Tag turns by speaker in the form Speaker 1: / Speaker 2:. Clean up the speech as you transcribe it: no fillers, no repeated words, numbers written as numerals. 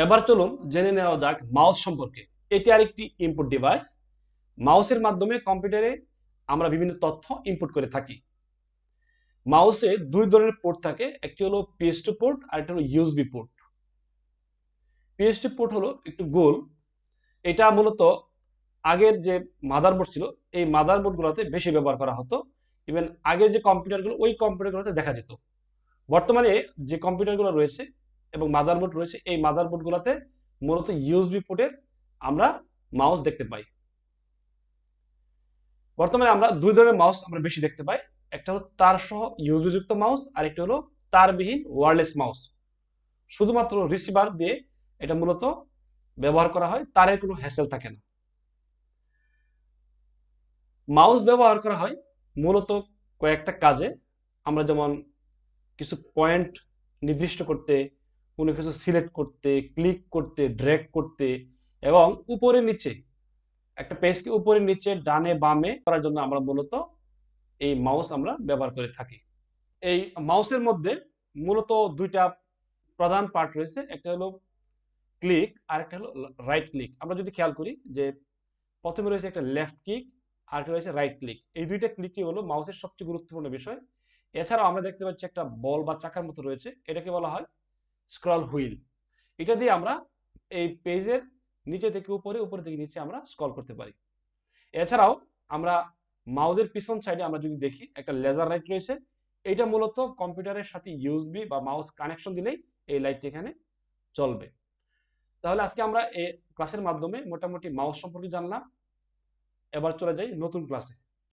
Speaker 1: এবার চলুন জেনে নেওয়া যাক মাউস সম্পর্কে। এটি আরেকটি ইনপুট ডিভাইস। মাউসের মাধ্যমে কম্পিউটারে আমরা বিভিন্ন তথ্য ইনপুট করে থাকি। মাউসে দুই ধরনের পোর্ট থাকে, একটি হলো পিএস2 পোর্ট আর একটা হলো ইউএসবি পোর্ট। পিএস2 পোর্ট হলো একটু গোল। এটা মূলত আগের যে মাদারবোর্ড ছিল এই মাদারবোর্ডগুলোতে বেশি ব্যবহার করা হতো। ইভেন আগের যে কম্পিউটারগুলো ওই কম্পিউটারগুলোতে দেখা যেত। বর্তমানে যে কম্পিউটারগুলো রয়েছে এবং মাদারবোর্ড রয়েছে এই মাদারবোর্ডগুলোতে মূলত ইউএসবি পোর্টের আমরা মাউস দেখতে পাই। বর্তমানে আমরা দুই ধরনের মাউস আমরা বেশি দেখতে পাই। একটা হলো তার সহ ইউএসবি যুক্ত মাউস আর একটা হলো তারবিহীন ওয়্যারলেস মাউস। শুধুমাত্র রিসিভার দিয়ে এটা মূলত ব্যবহার করা হয়, তারের কোনো হ্যাসেল থাকে না। মাউস ব্যবহার করা হয় মূলত কয়েকটা কাজে। আমরা যেমন কিছু পয়েন্ট নির্দিষ্ট করতে, কোনো কিছু সিলেক্ট করতে, ক্লিক করতে, ড্র্যাগ করতে এবং উপরে নিচে একটা পেজকে উপরে নিচে ডানে বামে করার জন্য আমরা মূলত এই মাউস আমরা ব্যবহার করে থাকি। এই মাউসের মধ্যে মূলত দুইটা প্রধান পার্ট রয়েছে, একটা হলো ক্লিক আর একটা হলো রাইট ক্লিক। আমরা যদি খেয়াল করি যে প্রথমে রয়েছে একটা লেফট ক্লিক আর একটা রয়েছে রাইট ক্লিক। এই দুইটা ক্লিকই হলো মাউসের সবচেয়ে গুরুত্বপূর্ণ বিষয়। এছাড়াও আমরা দেখতে পাচ্ছি একটা বল বা চাকার মতো রয়েছে, এটাকে বলা হয় স্ক্রল হুইল। এটা দিয়ে আমরা এই পেজের নিচে থেকে উপরে, উপরে থেকে নিচে আমরা স্ক্রল করতে পারি। এছাড়াও আমরা মাউসের পিছন সাইডে আমরা যদি দেখি একটা লেজার লাইট রয়েছে। এটা মূলত কম্পিউটারের সাথে ইউএসবি বা মাউস কানেকশন দিলেই এই লাইটটি এখানে জ্বলবে। তাহলে আজকে আমরা এই ক্লাসের মাধ্যমে মোটামুটি মাউস সম্পর্কে জানলাম। এবার চলে যাই নতুন ক্লাসে।